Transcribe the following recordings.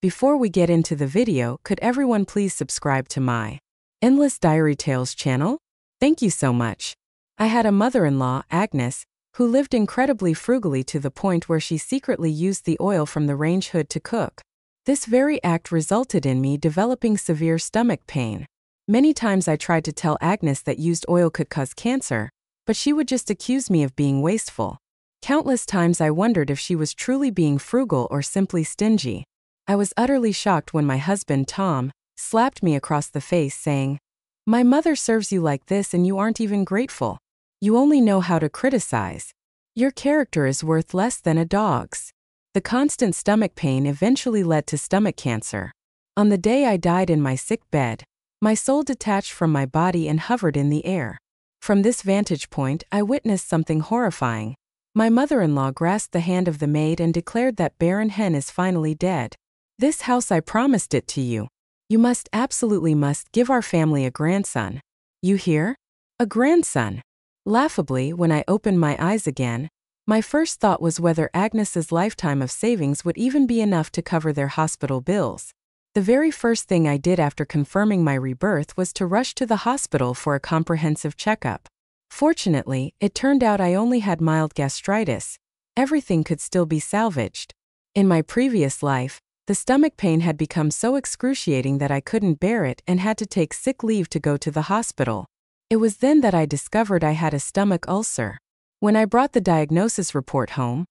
Before we get into the video, could everyone please subscribe to my Endless Diary Tales channel? Thank you so much. I had a mother-in-law, Agnes, who lived incredibly frugally to the point where she secretly used the oil from the range hood to cook. This very act resulted in me developing severe stomach pain. Many times I tried to tell Agnes that used oil could cause cancer, but she would just accuse me of being wasteful. Countless times I wondered if she was truly being frugal or simply stingy. I was utterly shocked when my husband, Tom, slapped me across the face saying, "My mother serves you like this and you aren't even grateful. You only know how to criticize. Your character is worth less than a dog's." The constant stomach pain eventually led to stomach cancer. On the day I died in my sick bed, my soul detached from my body and hovered in the air. From this vantage point, I witnessed something horrifying. My mother-in-law grasped the hand of the maid and declared that Baron Hen is finally dead. "This house, I promised it to you. You must, absolutely must, give our family a grandson. You hear? A grandson." Laughably, when I opened my eyes again, my first thought was whether Agnes's lifetime of savings would even be enough to cover their hospital bills. The very first thing I did after confirming my rebirth was to rush to the hospital for a comprehensive checkup. Fortunately, it turned out I only had mild gastritis. Everything could still be salvaged. In my previous life, the stomach pain had become so excruciating that I couldn't bear it and had to take sick leave to go to the hospital. It was then that I discovered I had a stomach ulcer. When I brought the diagnosis report home,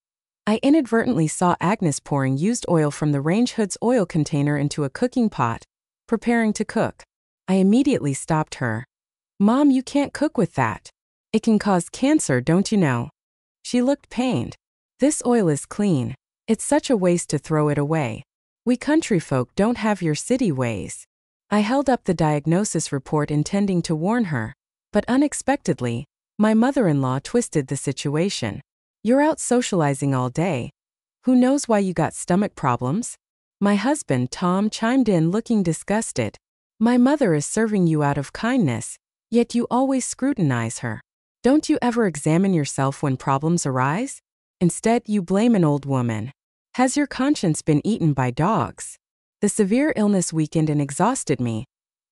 I inadvertently saw Agnes pouring used oil from the range hood's oil container into a cooking pot, preparing to cook. I immediately stopped her. "Mom, you can't cook with that. It can cause cancer, don't you know?" She looked pained. "This oil is clean. It's such a waste to throw it away. We country folk don't have your city ways." I held up the diagnosis report intending to warn her, but unexpectedly, my mother-in-law twisted the situation. "You're out socializing all day. Who knows why you got stomach problems?" My husband, Tom, chimed in looking disgusted. "My mother is serving you out of kindness, yet you always scrutinize her. Don't you ever examine yourself when problems arise? Instead, you blame an old woman. Has your conscience been eaten by dogs?" The severe illness weakened and exhausted me,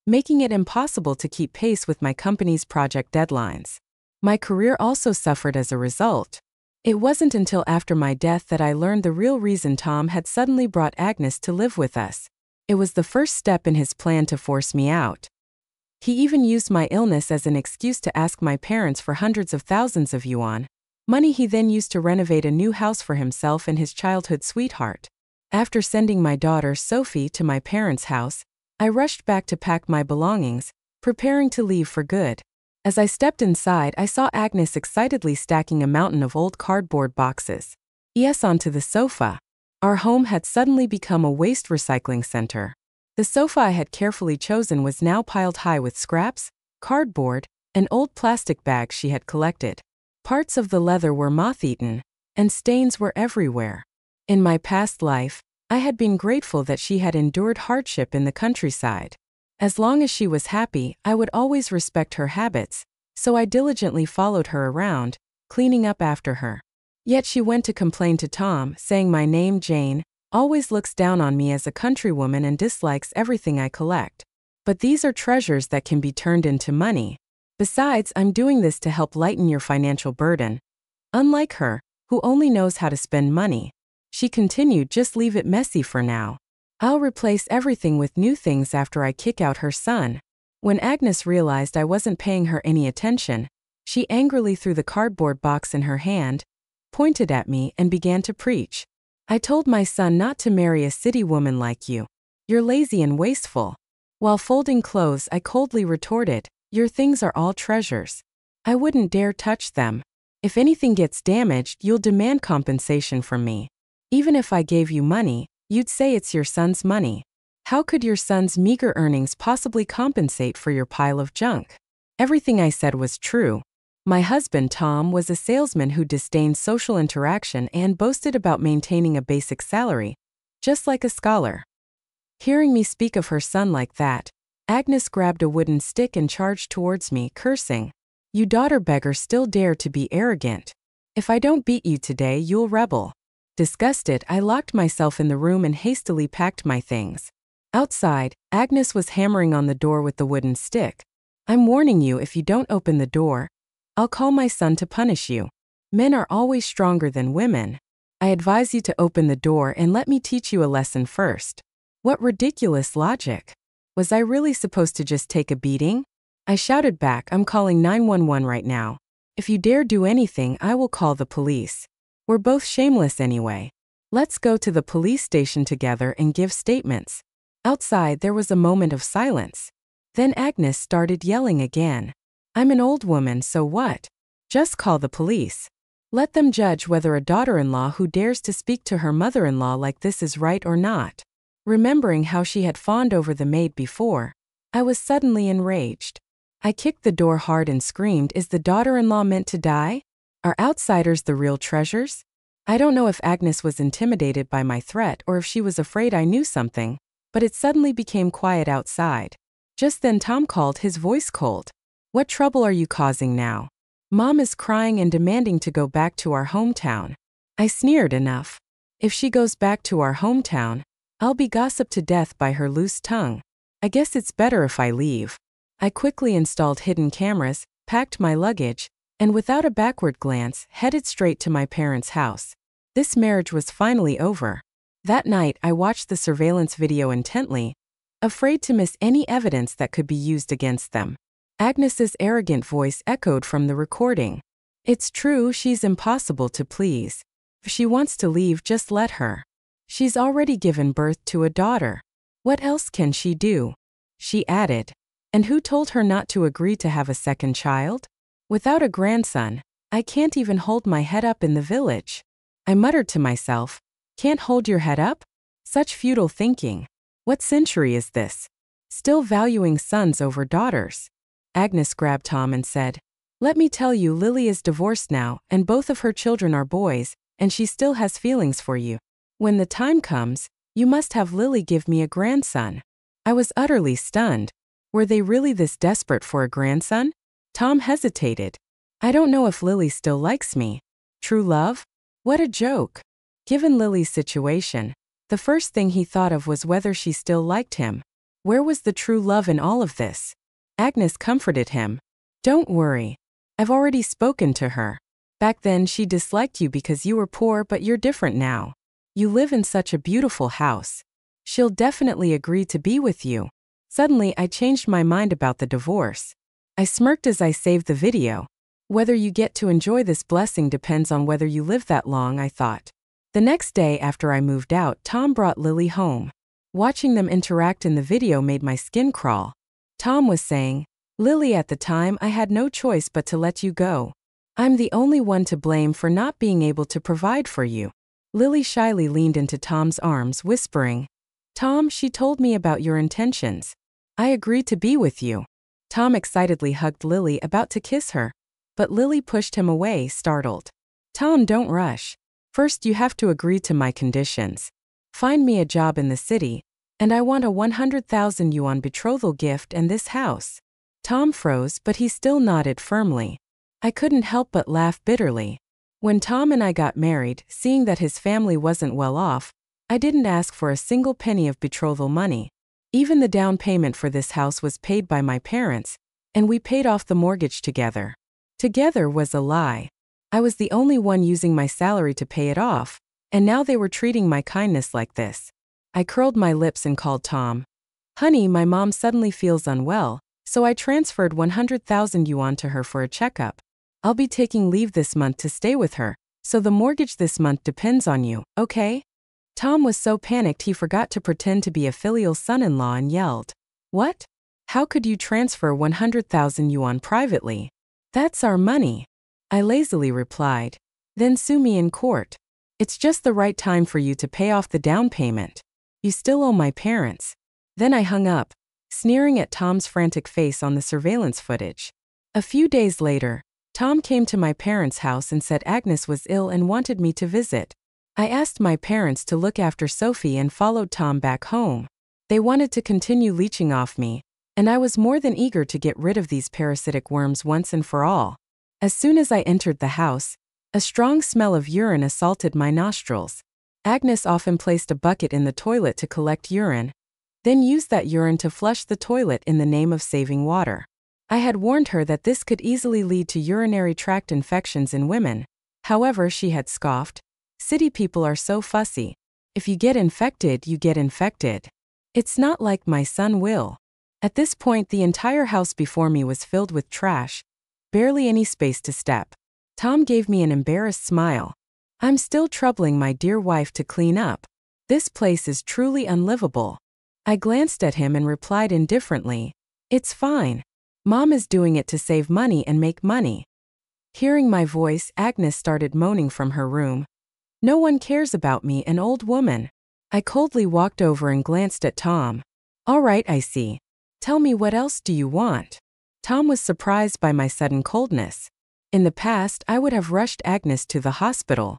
making it impossible to keep pace with my company's project deadlines. My career also suffered as a result. It wasn't until after my death that I learned the real reason Tom had suddenly brought Agnes to live with us. It was the first step in his plan to force me out. He even used my illness as an excuse to ask my parents for hundreds of thousands of yuan, money he then used to renovate a new house for himself and his childhood sweetheart. After sending my daughter, Sophie, to my parents' house, I rushed back to pack my belongings, preparing to leave for good. As I stepped inside, I saw Agnes excitedly stacking a mountain of old cardboard boxes. Yes, onto the sofa. Our home had suddenly become a waste recycling center. The sofa I had carefully chosen was now piled high with scraps, cardboard, and old plastic bags she had collected. Parts of the leather were moth-eaten, and stains were everywhere. In my past life, I had been grateful that she had endured hardship in the countryside. As long as she was happy, I would always respect her habits, so I diligently followed her around, cleaning up after her. Yet she went to complain to Tom, saying my name, Jane, always looks down on me as a countrywoman and dislikes everything I collect. But these are treasures that can be turned into money. Besides, I'm doing this to help lighten your financial burden. Unlike her, who only knows how to spend money, she continued, just leave it messy for now. I'll replace everything with new things after I kick out her son. When Agnes realized I wasn't paying her any attention, she angrily threw the cardboard box in her hand, pointed at me, and began to preach. "I told my son not to marry a city woman like you. You're lazy and wasteful." While folding clothes, I coldly retorted, "Your things are all treasures. I wouldn't dare touch them. If anything gets damaged, you'll demand compensation from me. Even if I gave you money, you'd say it's your son's money. How could your son's meager earnings possibly compensate for your pile of junk?" Everything I said was true. My husband, Tom, was a salesman who disdained social interaction and boasted about maintaining a basic salary, just like a scholar. Hearing me speak of her son like that, Agnes grabbed a wooden stick and charged towards me, cursing, "You daughter beggar still dare to be arrogant. If I don't beat you today, you'll rebel." Disgusted, I locked myself in the room and hastily packed my things. Outside, Agnes was hammering on the door with the wooden stick. "I'm warning you, if you don't open the door, I'll call my son to punish you. Men are always stronger than women. I advise you to open the door and let me teach you a lesson first." What ridiculous logic. Was I really supposed to just take a beating? I shouted back, "I'm calling 911 right now. If you dare do anything, I will call the police. We're both shameless anyway. Let's go to the police station together and give statements." Outside, there was a moment of silence. Then Agnes started yelling again. "I'm an old woman, so what? Just call the police. Let them judge whether a daughter-in-law who dares to speak to her mother-in-law like this is right or not." Remembering how she had fawned over the maid before, I was suddenly enraged. I kicked the door hard and screamed, "Is the daughter-in-law meant to die? Are outsiders the real treasures?" I don't know if Agnes was intimidated by my threat or if she was afraid I knew something, but it suddenly became quiet outside. Just then Tom called, his voice cold. "What trouble are you causing now? Mom is crying and demanding to go back to our hometown." I sneered, "Enough. If she goes back to our hometown, I'll be gossiped to death by her loose tongue. I guess it's better if I leave." I quickly installed hidden cameras, packed my luggage, and without a backward glance, headed straight to my parents' house. This marriage was finally over. That night, I watched the surveillance video intently, afraid to miss any evidence that could be used against them. Agnes's arrogant voice echoed from the recording. "It's true, she's impossible to please. If she wants to leave, just let her. She's already given birth to a daughter. What else can she do?" She added. "And who told her not to agree to have a second child? Without a grandson, I can't even hold my head up in the village." I muttered to myself, "Can't hold your head up? Such futile thinking. What century is this? Still valuing sons over daughters." Agnes grabbed Tom and said, "Let me tell you, Lily is divorced now, and both of her children are boys, and she still has feelings for you. When the time comes, you must have Lily give me a grandson." I was utterly stunned. Were they really this desperate for a grandson? Tom hesitated. "I don't know if Lily still likes me. True love? What a joke." Given Lily's situation, the first thing he thought of was whether she still liked him. Where was the true love in all of this? Agnes comforted him. "Don't worry. I've already spoken to her. Back then she disliked you because you were poor, but you're different now. You live in such a beautiful house. She'll definitely agree to be with you." Suddenly, I changed my mind about the divorce. I smirked as I saved the video. Whether you get to enjoy this blessing depends on whether you live that long, I thought. The next day after I moved out, Tom brought Lily home. Watching them interact in the video made my skin crawl. Tom was saying, "Lily, at the time I had no choice but to let you go. I'm the only one to blame for not being able to provide for you." Lily shyly leaned into Tom's arms, whispering, "Tom, she told me about your intentions. I agreed to be with you." Tom excitedly hugged Lily, about to kiss her, but Lily pushed him away, startled. "Tom, don't rush. First you have to agree to my conditions. Find me a job in the city, and I want a 100,000 yuan betrothal gift and this house." Tom froze, but he still nodded firmly. I couldn't help but laugh bitterly. When Tom and I got married, seeing that his family wasn't well off, I didn't ask for a single penny of betrothal money. Even the down payment for this house was paid by my parents, and we paid off the mortgage together. Together was a lie. I was the only one using my salary to pay it off, and now they were treating my kindness like this. I curled my lips and called Tom. "Honey, my mom suddenly feels unwell, so I transferred 100,000 yuan to her for a checkup. I'll be taking leave this month to stay with her, so the mortgage this month depends on you, okay?" Tom was so panicked he forgot to pretend to be a filial son-in-law and yelled, "What? How could you transfer 100,000 yuan privately? That's our money." I lazily replied, "Then sue me in court. It's just the right time for you to pay off the down payment. You still owe my parents." Then I hung up, sneering at Tom's frantic face on the surveillance footage. A few days later, Tom came to my parents' house and said Agnes was ill and wanted me to visit. I asked my parents to look after Sophie and followed Tom back home. They wanted to continue leeching off me, and I was more than eager to get rid of these parasitic worms once and for all. As soon as I entered the house, a strong smell of urine assaulted my nostrils. Agnes often placed a bucket in the toilet to collect urine, then used that urine to flush the toilet in the name of saving water. I had warned her that this could easily lead to urinary tract infections in women. However, she had scoffed. City people are so fussy. If you get infected, you get infected. It's not like my son will. At this point, the entire house before me was filled with trash, barely any space to step. Tom gave me an embarrassed smile. I'm still troubling my dear wife to clean up. This place is truly unlivable. I glanced at him and replied indifferently, It's fine. Mom is doing it to save money and make money. Hearing my voice, Agnes started moaning from her room. No one cares about me, an old woman. I coldly walked over and glanced at Tom. All right, I see. Tell me, what else do you want? Tom was surprised by my sudden coldness. In the past, I would have rushed Agnes to the hospital.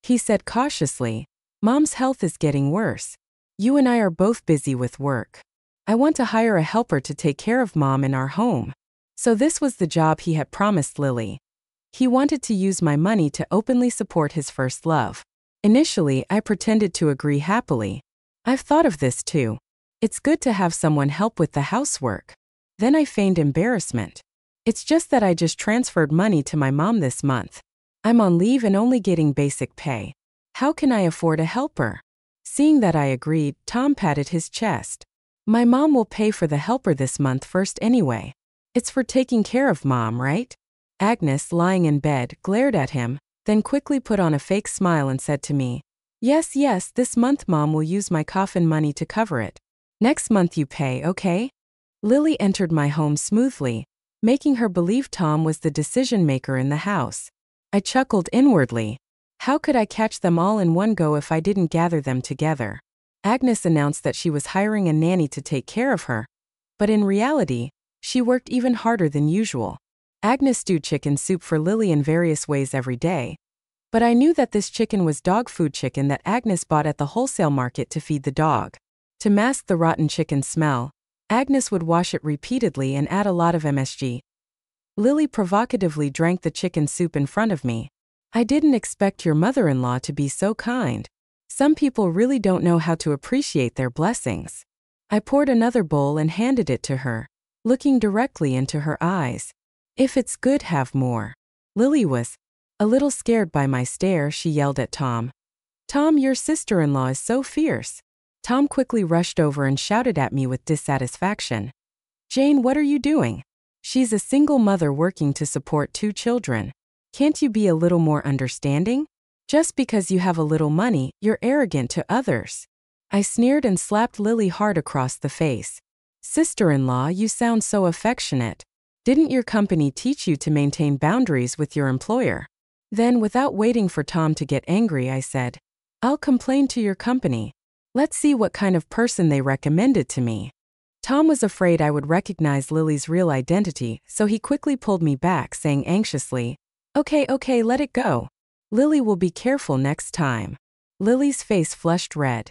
He said cautiously, Mom's health is getting worse. You and I are both busy with work. I want to hire a helper to take care of Mom in our home. So this was the job he had promised Lily. He wanted to use my money to openly support his first love. Initially, I pretended to agree happily. I've thought of this too. It's good to have someone help with the housework. Then I feigned embarrassment. It's just that I just transferred money to my mom this month. I'm on leave and only getting basic pay. How can I afford a helper? Seeing that I agreed, Tom patted his chest. My mom will pay for the helper this month first anyway. It's for taking care of Mom, right? Agnes, lying in bed, glared at him, then quickly put on a fake smile and said to me, Yes, this month Mom will use my coffin money to cover it. Next month you pay, okay? Lily entered my home smoothly, making her believe Tom was the decision maker in the house. I chuckled inwardly. How could I catch them all in one go if I didn't gather them together? Agnes announced that she was hiring a nanny to take care of her, but in reality, she worked even harder than usual. Agnes stewed chicken soup for Lily in various ways every day, but I knew that this chicken was dog food chicken that Agnes bought at the wholesale market to feed the dog. To mask the rotten chicken smell, Agnes would wash it repeatedly and add a lot of MSG. Lily provocatively drank the chicken soup in front of me. I didn't expect your mother-in-law to be so kind. Some people really don't know how to appreciate their blessings. I poured another bowl and handed it to her, looking directly into her eyes. If it's good, have more. Lily was a little scared by my stare. She yelled at Tom. Tom, your sister-in-law is so fierce. Tom quickly rushed over and shouted at me with dissatisfaction. Jane, what are you doing? She's a single mother working to support 2 children. Can't you be a little more understanding? Just because you have a little money, you're arrogant to others. I sneered and slapped Lily hard across the face. Sister-in-law, you sound so affectionate. Didn't your company teach you to maintain boundaries with your employer? Then, without waiting for Tom to get angry, I said, I'll complain to your company. Let's see what kind of person they recommended to me. Tom was afraid I would recognize Lily's real identity, so he quickly pulled me back, saying anxiously, Okay, let it go. Lily will be careful next time. Lily's face flushed red.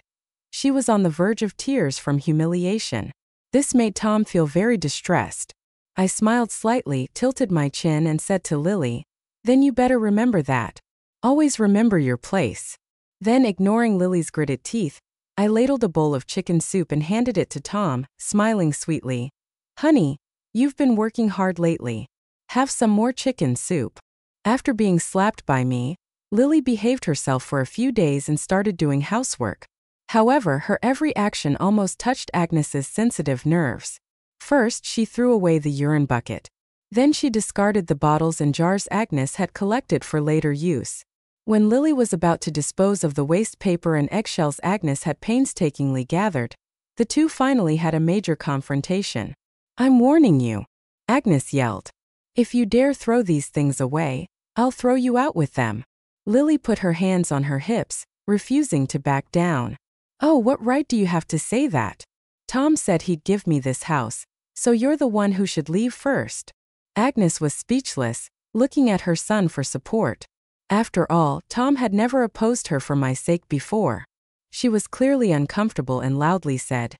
She was on the verge of tears from humiliation. This made Tom feel very distressed. I smiled slightly, tilted my chin, and said to Lily, Then you better remember that. Always remember your place. Then, ignoring Lily's gritted teeth, I ladled a bowl of chicken soup and handed it to Tom, smiling sweetly. Honey, you've been working hard lately. Have some more chicken soup. After being slapped by me, Lily behaved herself for a few days and started doing housework. However, her every action almost touched Agnes's sensitive nerves. First, she threw away the urine bucket. Then she discarded the bottles and jars Agnes had collected for later use. When Lily was about to dispose of the waste paper and eggshells Agnes had painstakingly gathered, the two finally had a major confrontation. I'm warning you, Agnes yelled. If you dare throw these things away, I'll throw you out with them. Lily put her hands on her hips, refusing to back down. Oh, what right do you have to say that? Tom said he'd give me this house, so you're the one who should leave first. Agnes was speechless, looking at her son for support. After all, Tom had never opposed her for my sake before. She was clearly uncomfortable and loudly said,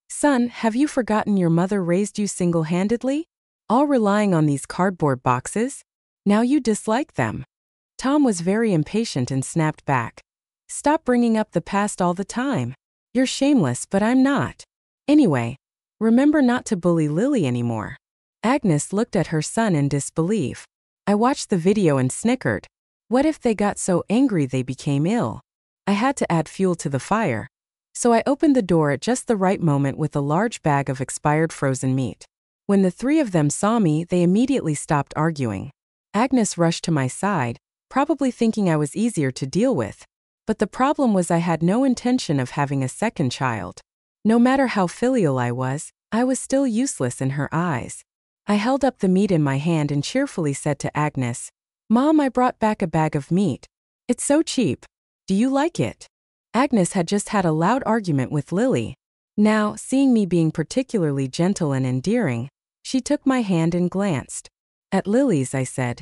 Son, have you forgotten your mother raised you single-handedly? All relying on these cardboard boxes? Now you dislike them. Tom was very impatient and snapped back. Stop bringing up the past all the time. You're shameless, but I'm not. Anyway, remember not to bully Lily anymore. Agnes looked at her son in disbelief. I watched the video and snickered. What if they got so angry they became ill? I had to add fuel to the fire. So I opened the door at just the right moment with a large bag of expired frozen meat. When the three of them saw me, they immediately stopped arguing. Agnes rushed to my side, probably thinking I was easier to deal with. But the problem was I had no intention of having a second child. No matter how filial I was still useless in her eyes. I held up the meat in my hand and cheerfully said to Agnes, "Mom, I brought back a bag of meat. It's so cheap. Do you like it?" Agnes had just had a loud argument with Lily. Now, seeing me being particularly gentle and endearing, she took my hand and glanced. At Lily's, I said,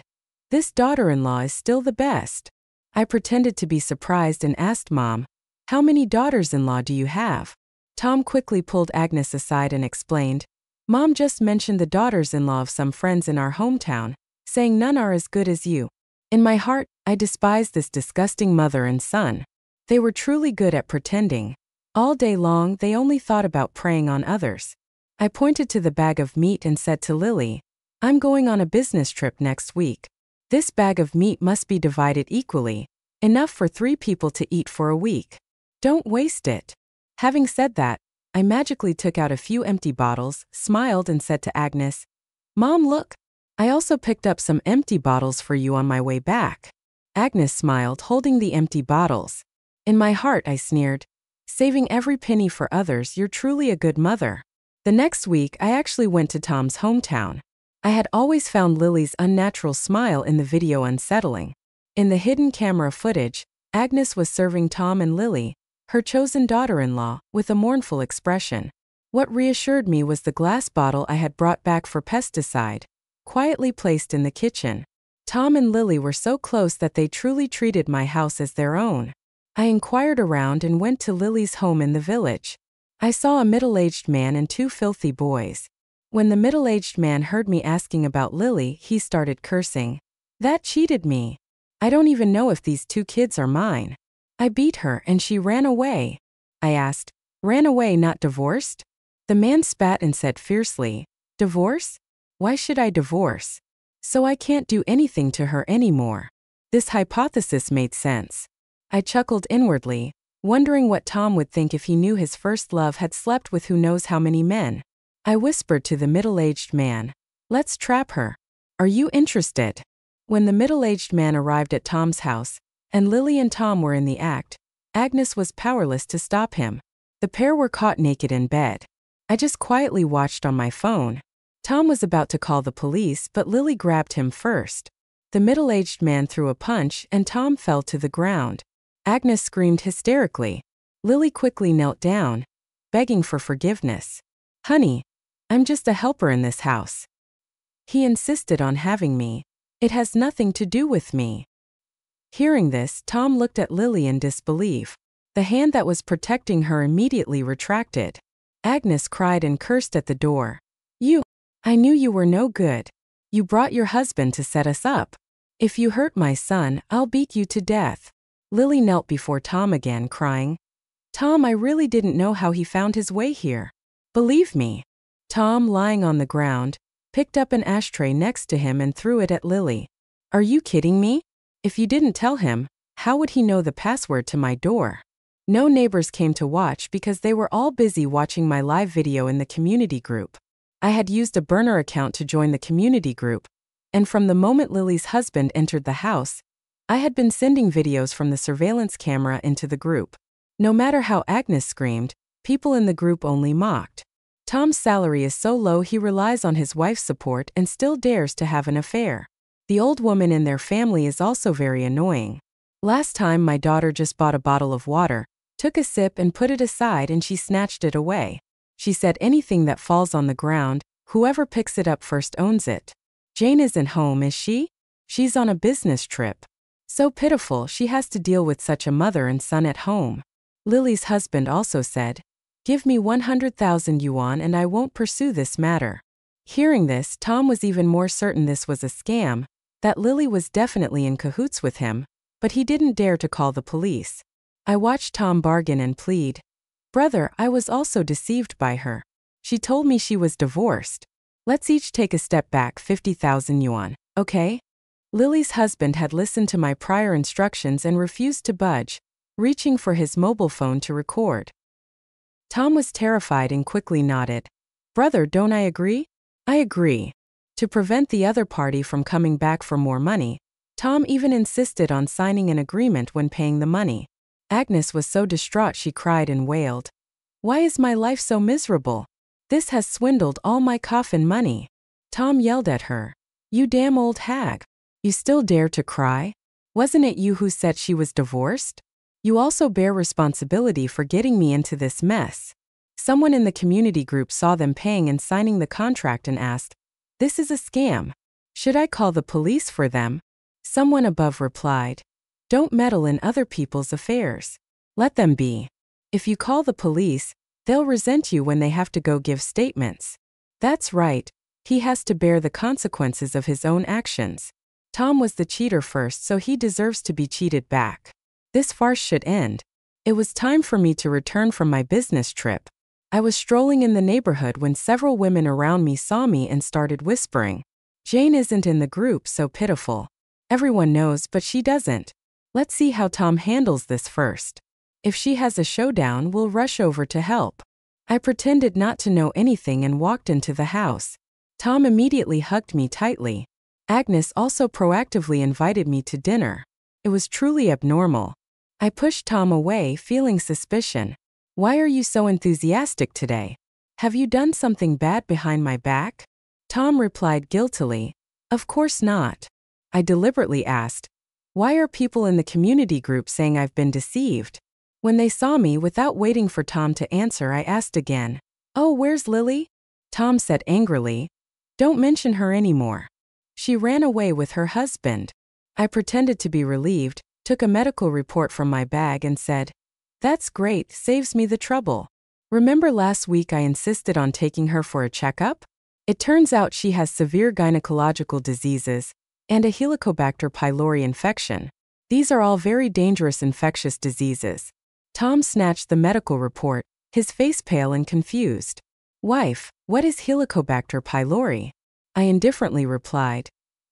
"This daughter-in-law is still the best." I pretended to be surprised and asked Mom, "How many daughters-in-law do you have?" Tom quickly pulled Agnes aside and explained, "Mom just mentioned the daughters-in-law of some friends in our hometown, saying none are as good as you." In my heart, I despised this disgusting mother and son. They were truly good at pretending. All day long, they only thought about preying on others. I pointed to the bag of meat and said to Lily, "I'm going on a business trip next week. This bag of meat must be divided equally, enough for 3 people to eat for a week. Don't waste it." Having said that, I magically took out a few empty bottles, smiled and said to Agnes, "Mom, look, I also picked up some empty bottles for you on my way back." Agnes smiled, holding the empty bottles. In my heart, I sneered, "Saving every penny for others, you're truly a good mother." The next week, I actually went to Tom's hometown. I had always found Lily's unnatural smile in the video unsettling. In the hidden camera footage, Agnes was serving Tom and Lily, her chosen daughter-in-law, with a mournful expression. What reassured me was the glass bottle I had brought back for pesticide, quietly placed in the kitchen. Tom and Lily were so close that they truly treated my house as their own. I inquired around and went to Lily's home in the village. I saw a middle-aged man and 2 filthy boys. When the middle-aged man heard me asking about Lily, he started cursing. "That cheated me. I don't even know if these 2 kids are mine. I beat her and she ran away." I asked, "Ran away, not divorced?" The man spat and said fiercely, "Divorce? Why should I divorce? So I can't do anything to her anymore." This hypothesis made sense. I chuckled inwardly, wondering what Tom would think if he knew his first love had slept with who knows how many men. I whispered to the middle-aged man, "Let's trap her. Are you interested?" When the middle-aged man arrived at Tom's house, and Lily and Tom were in the act, Agnes was powerless to stop him. The pair were caught naked in bed. I just quietly watched on my phone. Tom was about to call the police, but Lily grabbed him first. The middle-aged man threw a punch and Tom fell to the ground. Agnes screamed hysterically. Lily quickly knelt down, begging for forgiveness. "Honey, I'm just a helper in this house." He insisted on having me. "It has nothing to do with me." Hearing this, Tom looked at Lily in disbelief. The hand that was protecting her immediately retracted. Agnes cried and cursed at the door. I knew you were no good. You brought your husband to set us up. If you hurt my son, I'll beat you to death." Lily knelt before Tom again, crying, "Tom, I really didn't know how he found his way here. Believe me." Tom, lying on the ground, picked up an ashtray next to him and threw it at Lily. "Are you kidding me? If you didn't tell him, how would he know the password to my door?" No neighbors came to watch because they were all busy watching my live video in the community group. I had used a burner account to join the community group, and from the moment Lily's husband entered the house, I had been sending videos from the surveillance camera into the group. No matter how Agnes screamed, people in the group only mocked. Tom's salary is so low he relies on his wife's support and still dares to have an affair. The old woman in their family is also very annoying. Last time my daughter just bought a bottle of water, took a sip and put it aside and she snatched it away. She said anything that falls on the ground, whoever picks it up first owns it. Jane isn't home, is she? She's on a business trip. So pitiful she has to deal with such a mother and son at home. Lily's husband also said, "Give me 100,000 yuan and I won't pursue this matter." Hearing this, Tom was even more certain this was a scam, that Lily was definitely in cahoots with him, but he didn't dare to call the police. I watched Tom bargain and plead. Brother, I was also deceived by her. She told me she was divorced. Let's each take a step back, 50,000 yuan, okay? Lily's husband had listened to my prior instructions and refused to budge, reaching for his mobile phone to record. Tom was terrified and quickly nodded. Brother, don't I agree? I agree. To prevent the other party from coming back for more money, Tom even insisted on signing an agreement when paying the money. Agnes was so distraught she cried and wailed. Why is my life so miserable? This has swindled all my coffin money. Tom yelled at her. You damn old hag. You still dare to cry? Wasn't it you who said she was divorced? You also bear responsibility for getting me into this mess. Someone in the community group saw them paying and signing the contract and asked, This is a scam. Should I call the police for them? Someone above replied, Don't meddle in other people's affairs. Let them be. If you call the police, they'll resent you when they have to go give statements. That's right, he has to bear the consequences of his own actions. Tom was the cheater first, so he deserves to be cheated back. This farce should end. It was time for me to return from my business trip. I was strolling in the neighborhood when several women around me saw me and started whispering. Jane isn't in the group, so pitiful. Everyone knows, but she doesn't. Let's see how Tom handles this first. If she has a showdown, we'll rush over to help. I pretended not to know anything and walked into the house. Tom immediately hugged me tightly. Agnes also proactively invited me to dinner. It was truly abnormal. I pushed Tom away, feeling suspicion. Why are you so enthusiastic today? Have you done something bad behind my back? Tom replied guiltily. Of course not. I deliberately asked, why are people in the community group saying I've been deceived? When they saw me, without waiting for Tom to answer, I asked again, Oh, where's Lily? Tom said angrily, Don't mention her anymore. She ran away with her husband. I pretended to be relieved, took a medical report from my bag and said, That's great, saves me the trouble. Remember last week I insisted on taking her for a checkup? It turns out she has severe gynecological diseases and a Helicobacter pylori infection. These are all very dangerous infectious diseases. Tom snatched the medical report, his face pale and confused. Wife, what is Helicobacter pylori? I indifferently replied.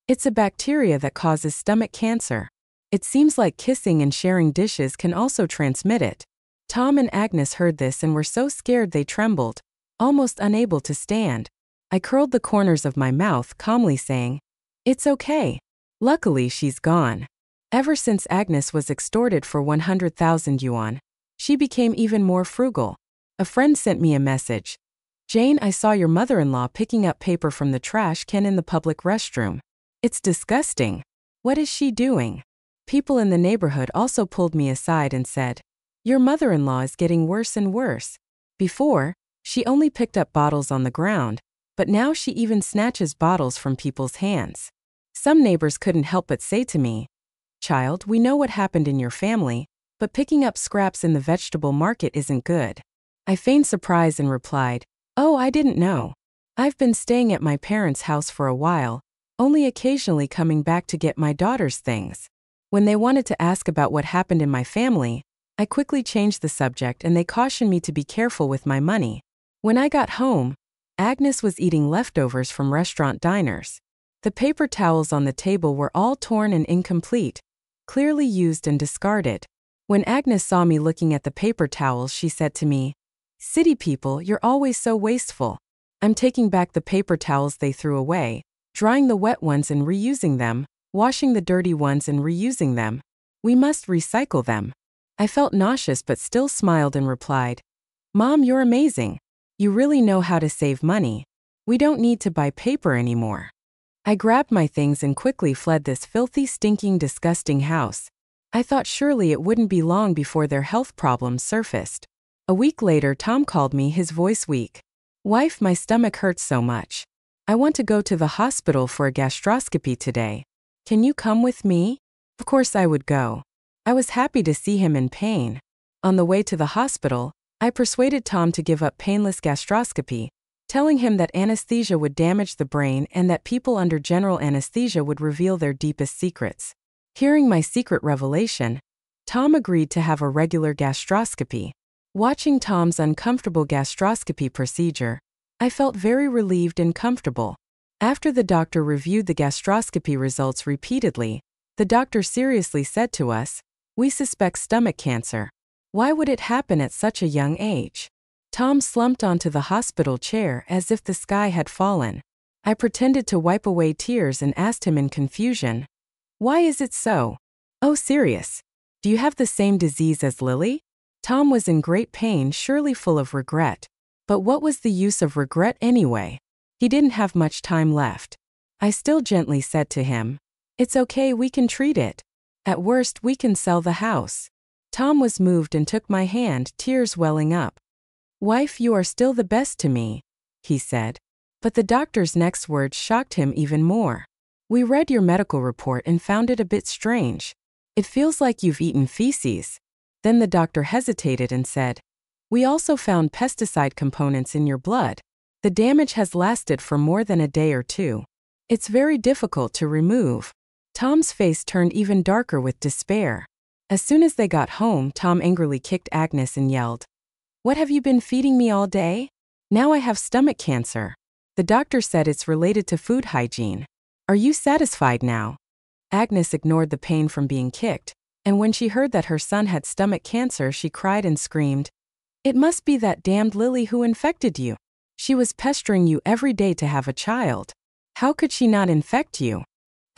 It's a bacteria that causes stomach cancer. It seems like kissing and sharing dishes can also transmit it. Tom and Agnes heard this and were so scared they trembled, almost unable to stand. I curled the corners of my mouth, calmly saying, It's okay. Luckily she's gone. Ever since Agnes was extorted for 100,000 yuan, she became even more frugal. A friend sent me a message. Jane, I saw your mother-in-law picking up paper from the trash can in the public restroom. It's disgusting. What is she doing? People in the neighborhood also pulled me aside and said, Your mother-in-law is getting worse and worse. Before, she only picked up bottles on the ground, but now she even snatches bottles from people's hands. Some neighbors couldn't help but say to me, Child, we know what happened in your family, but picking up scraps in the vegetable market isn't good. I feigned surprise and replied, Oh, I didn't know. I've been staying at my parents' house for a while, only occasionally coming back to get my daughter's things. When they wanted to ask about what happened in my family, I quickly changed the subject and they cautioned me to be careful with my money. When I got home, Agnes was eating leftovers from restaurant diners. The paper towels on the table were all torn and incomplete, clearly used and discarded. When Agnes saw me looking at the paper towels, she said to me, City people, you're always so wasteful. I'm taking back the paper towels they threw away, drying the wet ones and reusing them, washing the dirty ones and reusing them. We must recycle them. I felt nauseous but still smiled and replied, Mom, you're amazing. You really know how to save money. We don't need to buy paper anymore. I grabbed my things and quickly fled this filthy, stinking, disgusting house. I thought surely it wouldn't be long before their health problems surfaced. A week later, Tom called me, his voice weak. Wife, my stomach hurts so much. I want to go to the hospital for a gastroscopy today. Can you come with me? Of course I would go. I was happy to see him in pain. On the way to the hospital, I persuaded Tom to give up painless gastroscopy, telling him that anesthesia would damage the brain and that people under general anesthesia would reveal their deepest secrets. Hearing my secret revelation, Tom agreed to have a regular gastroscopy. Watching Tom's uncomfortable gastroscopy procedure, I felt very relieved and comfortable. After the doctor reviewed the gastroscopy results repeatedly, the doctor seriously said to us, "We suspect stomach cancer. Why would it happen at such a young age?" Tom slumped onto the hospital chair as if the sky had fallen. I pretended to wipe away tears and asked him in confusion, "Why is it so?" "Oh, serious. Do you have the same disease as Lily?" Tom was in great pain, surely full of regret. But what was the use of regret anyway? He didn't have much time left. I still gently said to him, "It's okay, we can treat it. At worst, we can sell the house." Tom was moved and took my hand, tears welling up. "Wife, you are still the best to me," he said. But the doctor's next words shocked him even more. "We read your medical report and found it a bit strange. It feels like you've eaten feces." Then the doctor hesitated and said, "We also found pesticide components in your blood. The damage has lasted for more than a day or two. It's very difficult to remove." Tom's face turned even darker with despair. As soon as they got home, Tom angrily kicked Agnes and yelled, "What have you been feeding me all day? Now I have stomach cancer. The doctor said it's related to food hygiene. Are you satisfied now?" Agnes ignored the pain from being kicked, and when she heard that her son had stomach cancer, she cried and screamed, "It must be that damned Lily who infected you. She was pestering you every day to have a child. How could she not infect you?"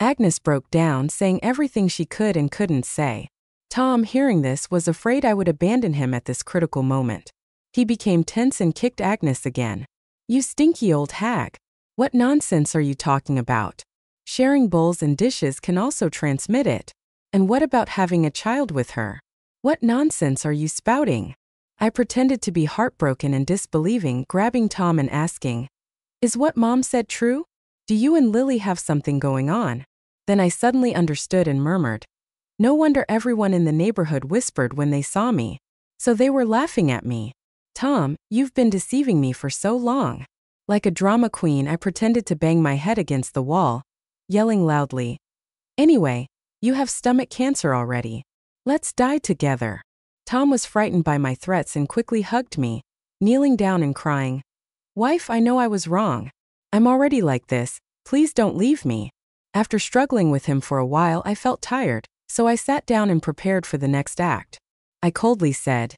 Agnes broke down, saying everything she could and couldn't say. Tom, hearing this, was afraid I would abandon him at this critical moment. He became tense and kicked Agnes again. "You stinky old hag. What nonsense are you talking about? Sharing bowls and dishes can also transmit it. And what about having a child with her? What nonsense are you spouting?" I pretended to be heartbroken and disbelieving, grabbing Tom and asking, "Is what Mom said true? Do you and Lily have something going on?" Then I suddenly understood and murmured, "No wonder everyone in the neighborhood whispered when they saw me. So they were laughing at me. Tom, you've been deceiving me for so long." Like a drama queen, I pretended to bang my head against the wall, yelling loudly, "Anyway, you have stomach cancer already. Let's die together." Tom was frightened by my threats and quickly hugged me, kneeling down and crying, "Wife, I know I was wrong. I'm already like this, please don't leave me." After struggling with him for a while, I felt tired, so I sat down and prepared for the next act. I coldly said,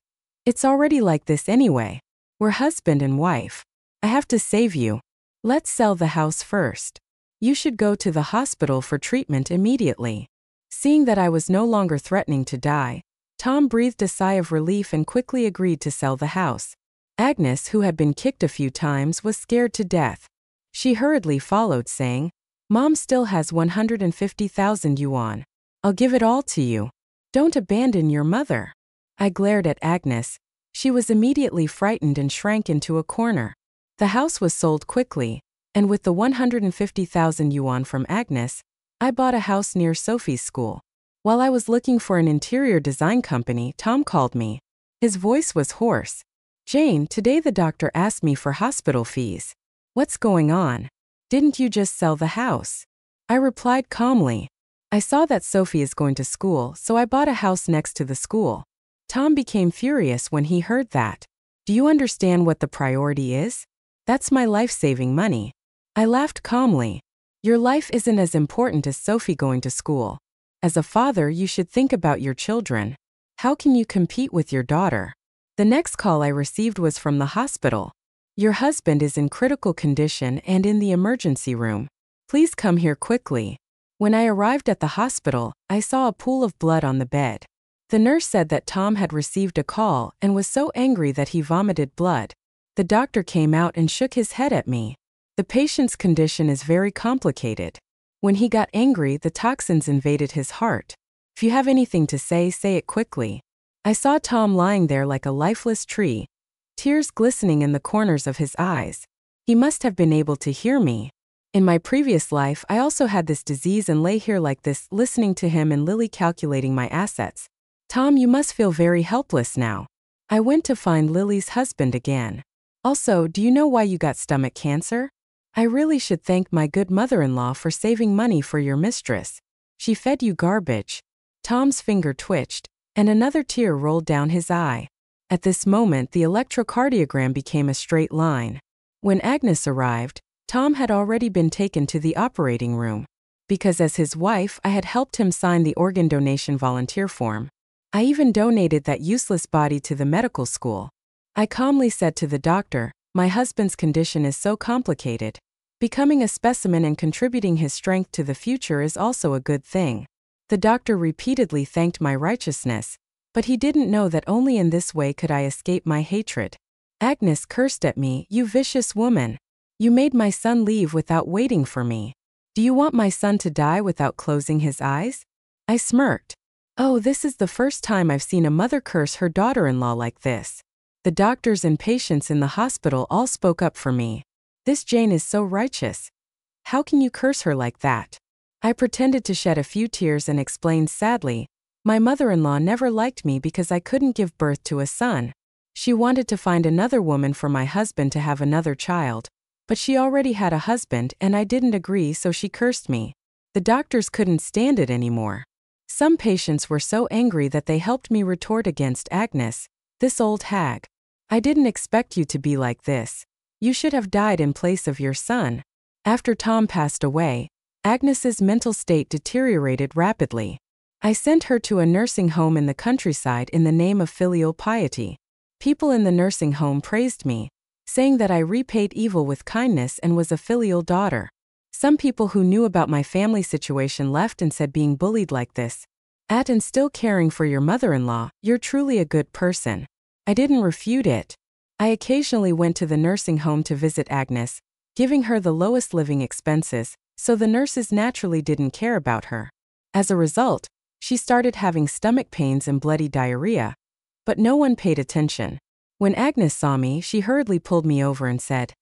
"It's already like this anyway. We're husband and wife. I have to save you. Let's sell the house first. You should go to the hospital for treatment immediately." Seeing that I was no longer threatening to die, Tom breathed a sigh of relief and quickly agreed to sell the house. Agnes, who had been kicked a few times, was scared to death. She hurriedly followed, saying, "Mom still has 150,000 yuan. I'll give it all to you. Don't abandon your mother." I glared at Agnes. She was immediately frightened and shrank into a corner. The house was sold quickly, and with the 150,000 yuan from Agnes, I bought a house near Sophie's school. While I was looking for an interior design company, Tom called me. His voice was hoarse. "Jane, today the doctor asked me for hospital fees. What's going on? Didn't you just sell the house?" I replied calmly, "I saw that Sophie is going to school, so I bought a house next to the school." Tom became furious when he heard that. "Do you understand what the priority is? That's my life-saving money." I laughed calmly. "Your life isn't as important as Sophie going to school. As a father, you should think about your children. How can you compete with your daughter?" The next call I received was from the hospital. "Your husband is in critical condition and in the emergency room. Please come here quickly." When I arrived at the hospital, I saw a pool of blood on the bed. The nurse said that Tom had received a call and was so angry that he vomited blood. The doctor came out and shook his head at me. "The patient's condition is very complicated. When he got angry, the toxins invaded his heart. If you have anything to say it quickly." I saw Tom lying there like a lifeless tree, tears glistening in the corners of his eyes. He must have been able to hear me. In my previous life, I also had this disease and lay here like this, listening to him and Lily calculating my assets. "Tom, you must feel very helpless now." I went to find Lily's husband again. "Also, do you know why you got stomach cancer? I really should thank my good mother-in-law for saving money for your mistress. She fed you garbage." Tom's finger twitched. and another tear rolled down his eye. At this moment, the electrocardiogram became a straight line. When Agnes arrived, Tom had already been taken to the operating room. Because as his wife, I had helped him sign the organ donation volunteer form. I even donated that useless body to the medical school. I calmly said to the doctor, "My husband's condition is so complicated. Becoming a specimen and contributing his strength to the future is also a good thing." The doctor repeatedly thanked my righteousness, but he didn't know that only in this way could I escape my hatred. Agnes cursed at me, "You vicious woman. You made my son leave without waiting for me. Do you want my son to die without closing his eyes?" I smirked. Oh, this is the first time I've seen a mother curse her daughter-in-law like this. The doctors and patients in the hospital all spoke up for me. "This Jane is so righteous. How can you curse her like that?" I pretended to shed a few tears and explained sadly, "My mother-in-law never liked me because I couldn't give birth to a son. She wanted to find another woman for my husband to have another child, but she already had a husband and I didn't agree, so she cursed me." The doctors couldn't stand it anymore. Some patients were so angry that they helped me retort against Agnes, "This old hag. I didn't expect you to be like this. You should have died in place of your son." After Tom passed away, Agnes's mental state deteriorated rapidly. I sent her to a nursing home in the countryside in the name of filial piety. People in the nursing home praised me, saying that I repaid evil with kindness and was a filial daughter. Some people who knew about my family situation left and said, "Being bullied like this, and still caring for your mother-in-law, you're truly a good person." I didn't refute it. I occasionally went to the nursing home to visit Agnes, giving her the lowest living expenses, so the nurses naturally didn't care about her. As a result, she started having stomach pains and bloody diarrhea. But no one paid attention. When Agnes saw me, she hurriedly pulled me over and said,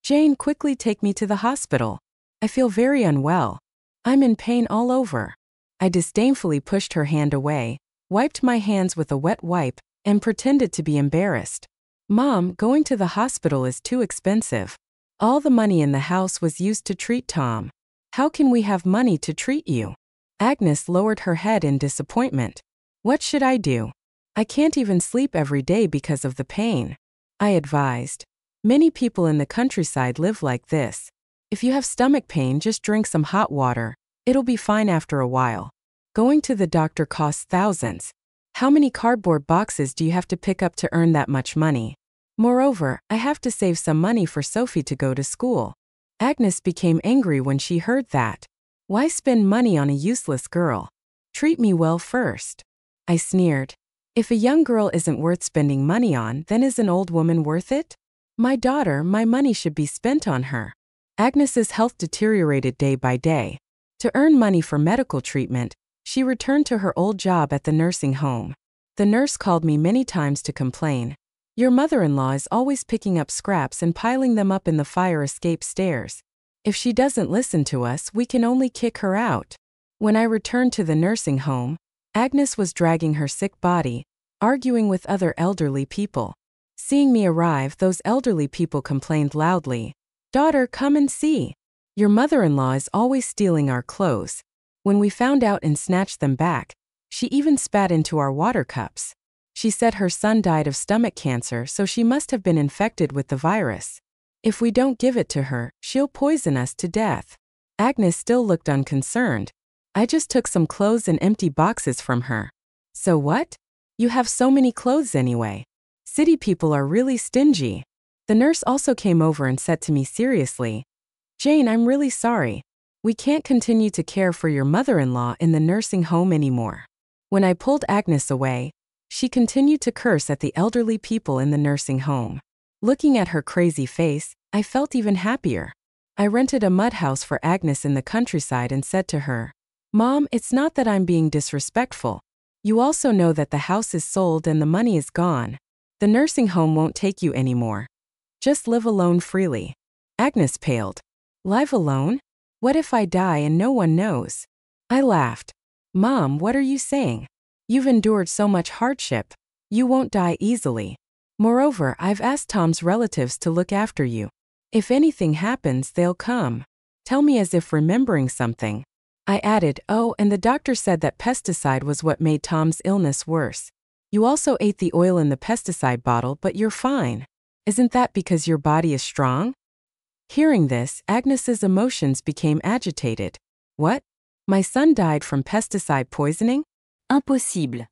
"Jane, quickly take me to the hospital. I feel very unwell. I'm in pain all over." I disdainfully pushed her hand away, wiped my hands with a wet wipe, and pretended to be embarrassed. "Mom, going to the hospital is too expensive. All the money in the house was used to treat Tom. How can we have money to treat you?" Agnes lowered her head in disappointment. "What should I do? I can't even sleep every day because of the pain." I advised. "Many people in the countryside live like this. If you have stomach pain, just drink some hot water. It'll be fine after a while. Going to the doctor costs thousands. How many cardboard boxes do you have to pick up to earn that much money? Moreover, I have to save some money for Sophie to go to school." Agnes became angry when she heard that. "Why spend money on a useless girl? Treat me well first." I sneered. "If a young girl isn't worth spending money on, then is an old woman worth it? My daughter, my money should be spent on her." Agnes's health deteriorated day by day. To earn money for medical treatment, she returned to her old job at the nursing home. The nurse called me many times to complain. "Your mother-in-law is always picking up scraps and piling them up in the fire escape stairs. If she doesn't listen to us, we can only kick her out." When I returned to the nursing home, Agnes was dragging her sick body, arguing with other elderly people. Seeing me arrive, those elderly people complained loudly, "Daughter, come and see. Your mother-in-law is always stealing our clothes." When we found out and snatched them back, she even spat into our water cups. She said her son died of stomach cancer, so she must have been infected with the virus. If we don't give it to her, she'll poison us to death. Agnes still looked unconcerned. "I just took some clothes and empty boxes from her." "So what? You have so many clothes anyway. City people are really stingy." The nurse also came over and said to me seriously, "Jane, I'm really sorry. We can't continue to care for your mother-in-law in the nursing home anymore." When I pulled Agnes away, she continued to curse at the elderly people in the nursing home. Looking at her crazy face, I felt even happier. I rented a mud house for Agnes in the countryside and said to her, "Mom, it's not that I'm being disrespectful. You also know that the house is sold and the money is gone. The nursing home won't take you anymore. Just live alone freely." Agnes paled. "Live alone? What if I die and no one knows?" I laughed. "Mom, what are you saying? You've endured so much hardship. You won't die easily. Moreover, I've asked Tom's relatives to look after you. If anything happens, they'll come." Tell me as if remembering something. I added, "Oh, and the doctor said that pesticide was what made Tom's illness worse. You also ate the oil in the pesticide bottle, but you're fine. Isn't that because your body is strong?" Hearing this, Agnes's emotions became agitated. What? My son died from pesticide poisoning? Impossible.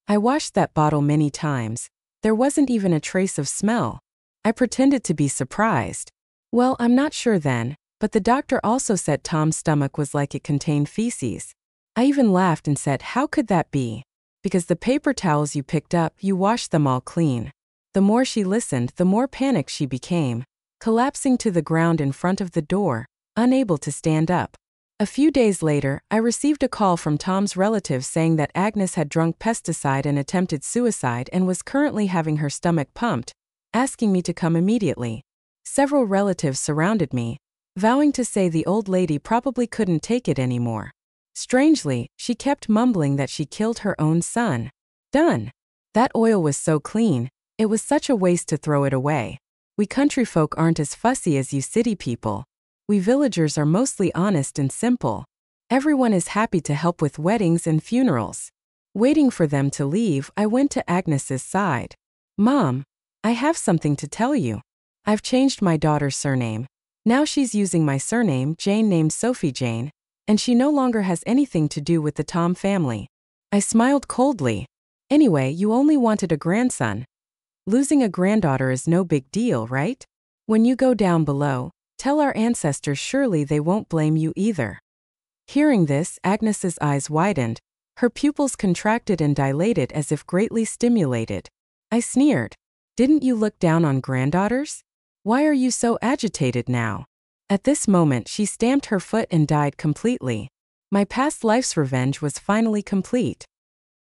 I washed that bottle many times. There wasn't even a trace of smell. I pretended to be surprised. Well, I'm not sure then, but the doctor also said Tom's stomach was like it contained feces. I even laughed and said, "How could that be? Because the paper towels you picked up, you washed them all clean." The more she listened, the more panicked she became, collapsing to the ground in front of the door, unable to stand up. A few days later, I received a call from Tom's relatives saying that Agnes had drunk pesticide and attempted suicide and was currently having her stomach pumped, asking me to come immediately. Several relatives surrounded me, vowing to say the old lady probably couldn't take it anymore. Strangely, she kept mumbling that she killed her own son. Done. That oil was so clean, it was such a waste to throw it away. We country folk aren't as fussy as you city people. We villagers are mostly honest and simple. Everyone is happy to help with weddings and funerals. Waiting for them to leave, I went to Agnes's side. "Mom, I have something to tell you. I've changed my daughter's surname. Now she's using my surname, Jane, named Sophie Jane, and she no longer has anything to do with the Tom family." I smiled coldly. "Anyway, you only wanted a grandson. Losing a granddaughter is no big deal, right? When you go down below, tell our ancestors surely they won't blame you either." Hearing this, Agnes's eyes widened, her pupils contracted and dilated as if greatly stimulated. I sneered. "Didn't you look down on granddaughters? Why are you so agitated now?" At this moment, she stamped her foot and died completely. My past life's revenge was finally complete.